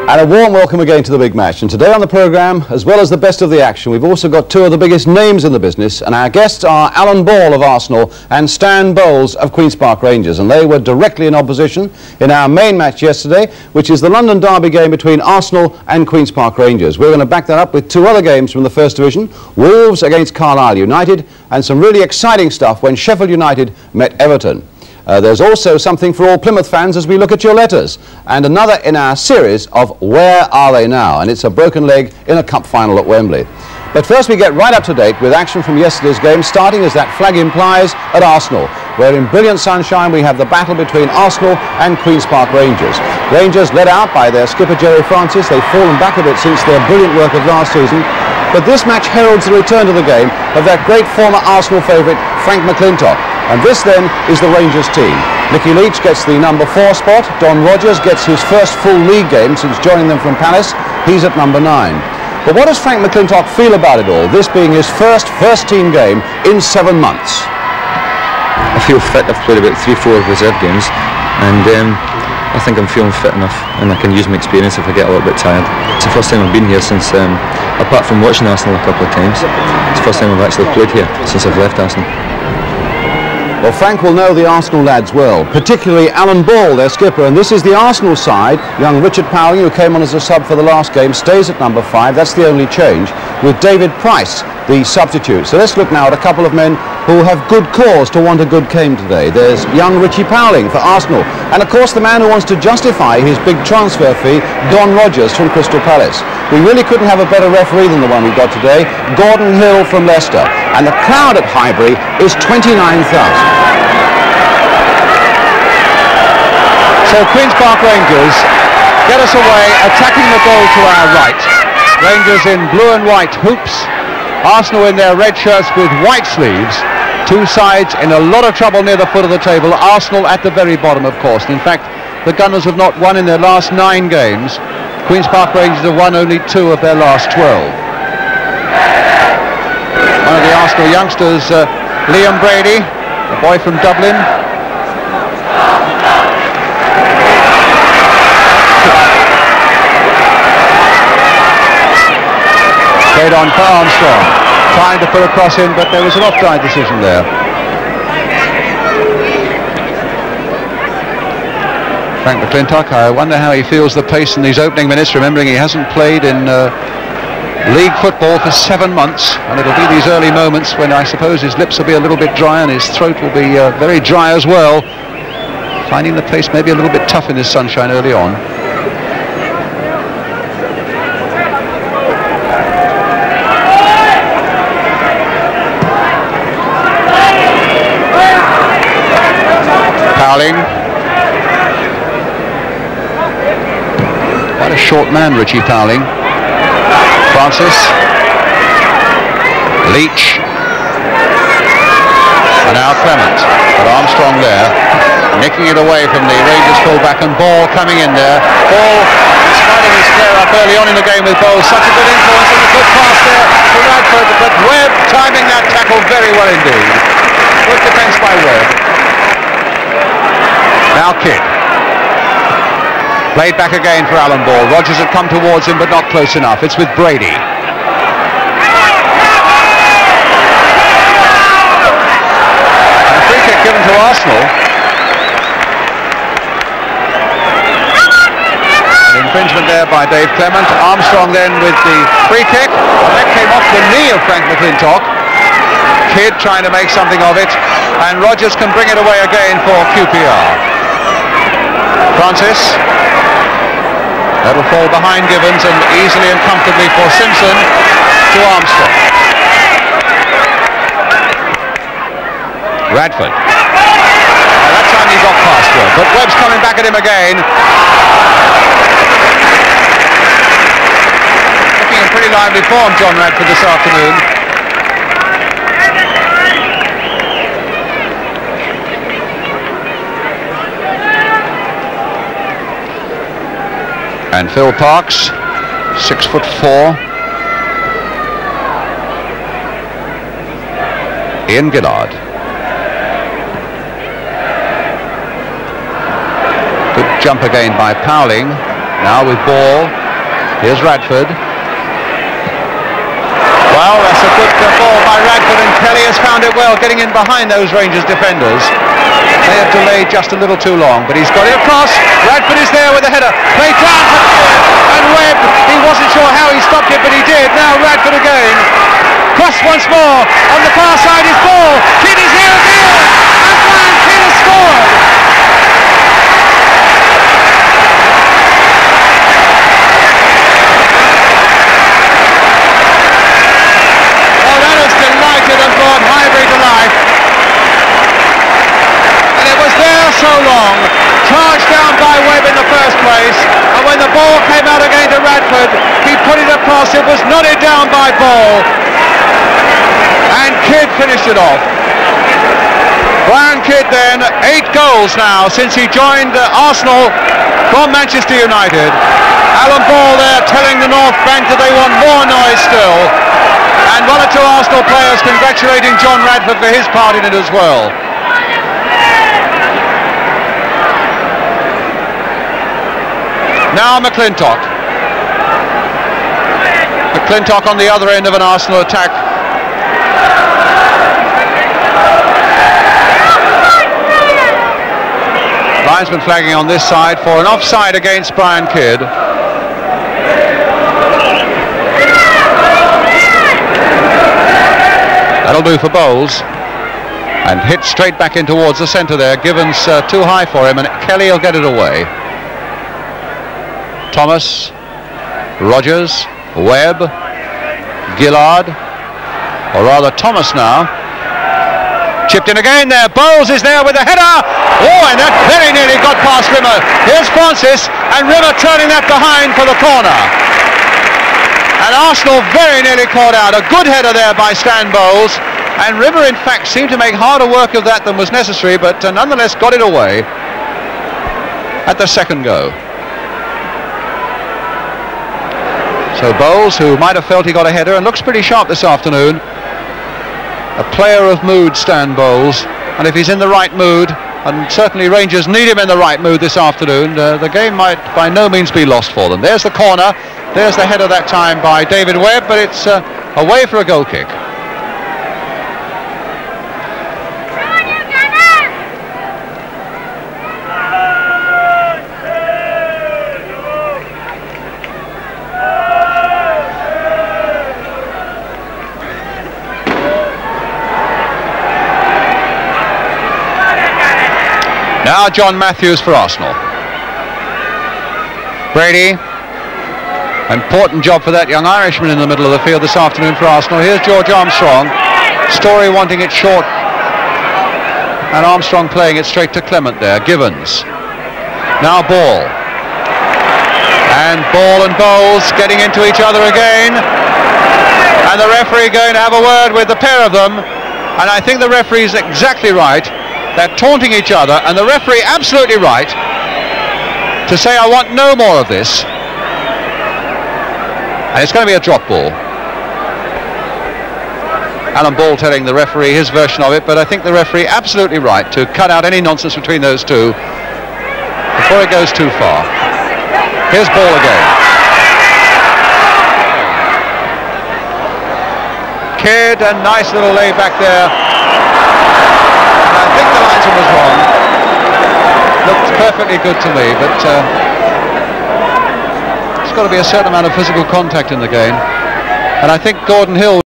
And a warm welcome again to the big match. And today on the programme, as well as the best of the action, we've also got two of the biggest names in the business, and our guests are Alan Ball of Arsenal and Stan Bowles of Queen's Park Rangers, and they were directly in opposition in our main match yesterday, which is the London Derby game between Arsenal and Queen's Park Rangers. We're going to back that up with two other games from the First Division, Wolves against Carlisle United, and some really exciting stuff when Sheffield United met Everton. There's also something for all Plymouth fans as we look at your letters, and another in our series of Where Are They Now? And it's a broken leg in a cup final at Wembley. But first we get right up to date with action from yesterday's game, starting as that flag implies at Arsenal, where in brilliant sunshine we have the battle between Arsenal and Queen's Park Rangers. Rangers led out by their skipper Jerry Francis. They've fallen back a bit since their brilliant work of last season, but this match heralds the return to the game of that great former Arsenal favourite Frank McClintock. And this then is the Rangers team. Nicky Leach gets the number 4 spot. Don Rogers gets his first full league game since joining them from Palace. He's at number 9. But what does Frank McClintock feel about it all, this being his first team game in 7 months? I feel fit. I've played about 3-4 reserve games, and I think I'm feeling fit enough, and I can use my experience if I get a little bit tired. It's the first time I've been here since, apart from watching Arsenal a couple of times, it's the first time I've actually played here since I've left Arsenal. Well, Frank will know the Arsenal lads well, particularly Alan Ball, their skipper, and this is the Arsenal side. Young Richard Powling, who came on as a sub for the last game, stays at number 5. That's the only change, with David Price, the substitute. So let's look now at a couple of men who have good cause to want a good game today. There's young Richie Powling for Arsenal, and of course the man who wants to justify his big transfer fee, Don Rogers from Crystal Palace. We really couldn't have a better referee than the one we've got today, Gordon Hill from Leicester. And the crowd at Highbury is 29,000. So Queen's Park Rangers get us away, attacking the goal to our right. Rangers in blue and white hoops, Arsenal in their red shirts with white sleeves. Two sides in a lot of trouble near the foot of the table. Arsenal at the very bottom, of course. In fact, the Gunners have not won in their last 9 games. Queen's Park Rangers have won only 2 of their last 12. One of the Arsenal youngsters, Liam Brady, the boy from Dublin. Played on for Armstrong, trying to put a cross in, but there was an offside decision there. Frank McClintock, I wonder how he feels the pace in these opening minutes, remembering he hasn't played in league football for 7 months, and it'll be these early moments when I suppose his lips will be a little bit dry and his throat will be very dry as well. Finding the pace maybe a little bit tough in this sunshine early on. Powling. Quite a short man, Richie Powling. Francis. Leach. And now Clement. But Armstrong there, nicking it away from the Rangers fullback, and Ball coming in there. Ball, in spite of his flare-up early on in the game with Bowles, such a good influence and a good pass there to Radford, but Webb timing that tackle very well indeed. Good defence by Webb. Now Kidd. Played back again for Alan Ball. Rogers had come towards him, but not close enough. It's with Brady. And a free kick given to Arsenal. An infringement there by Dave Clement. Armstrong then with the free kick. And that came off the knee of Frank McClintock. Kidd trying to make something of it. And Rogers can bring it away again for QPR. Francis. That'll fall behind Gibbons and easily and comfortably for Simpson to Armstrong. Radford. That time he got past Webb, but Webb's coming back at him again. Looking in pretty lively form, John Radford, this afternoon. And Phil Parks, 6'4". Ian Gillard. Good jump again by Powling. Now with Ball. Here's Radford. Well, that's a good ball by Radford, and Kelly has found it well, getting in behind those Rangers defenders. They have delayed just a little too long, but he's got it across. Radford is there with the header. Played down to Kidd, and Webb, he wasn't sure how he stopped it, but he did. Now Radford again. Cross once more. On the far side is ball. Kidd is here again, and Brian Kidd has scored. And brought Highbury to life, and it was there so long, charged down by Webb in the first place, and when the ball came out again to Radford, he put it across. It was nodded down by Ball, and Kidd finished it off. Brian Kidd then, 8 goals now since he joined Arsenal from Manchester United. Alan Ball there telling the North Bank that they want more noise still. And 1 or 2 Arsenal players congratulating John Radford for his part in it as well. Now McClintock. McClintock on the other end of an Arsenal attack. Linesman flagging on this side for an offside against Brian Kidd. That'll do for Bowles, and hit straight back in towards the centre there. Gibbons too high for him, and Kelly will get it away. Thomas, Rogers, Webb, Gillard, or rather Thomas now. Chipped in again there. Bowles is there with the header. Oh, and that very nearly got past Rimmer. Here's Francis, and Rimmer turning that behind for the corner. And Arsenal very nearly caught out. A good header there by Stan Bowles, and Rimmer in fact seemed to make harder work of that than was necessary, but nonetheless got it away at the second go. So Bowles, who might have felt he got a header and looks pretty sharp this afternoon, a player of mood, Stan Bowles, and if he's in the right mood, and certainly Rangers need him in the right mood this afternoon, the game might by no means be lost for them. There's the corner. There's the header that time by David Webb, but it's away for a goal kick. Now John Matthews for Arsenal. Brady. Important job for that young Irishman in the middle of the field this afternoon for Arsenal. Here's George Armstrong. Story wanting it short, and Armstrong playing it straight to Clement there. Gibbons. Now Ball. And Ball and Bowles getting into each other again. And the referee going to have a word with the pair of them. And I think the referee's exactly right. They're taunting each other, and the referee absolutely right to say, I want no more of this. And it's going to be a drop ball. Alan Ball telling the referee his version of it, but I think the referee absolutely right to cut out any nonsense between those two before it goes too far. Here's Ball again. Kidd, a nice little lay back there. And I think the linesman was wrong. Looked perfectly good to me, but there's got to be a certain amount of physical contact in the game, and I think Gordon Hill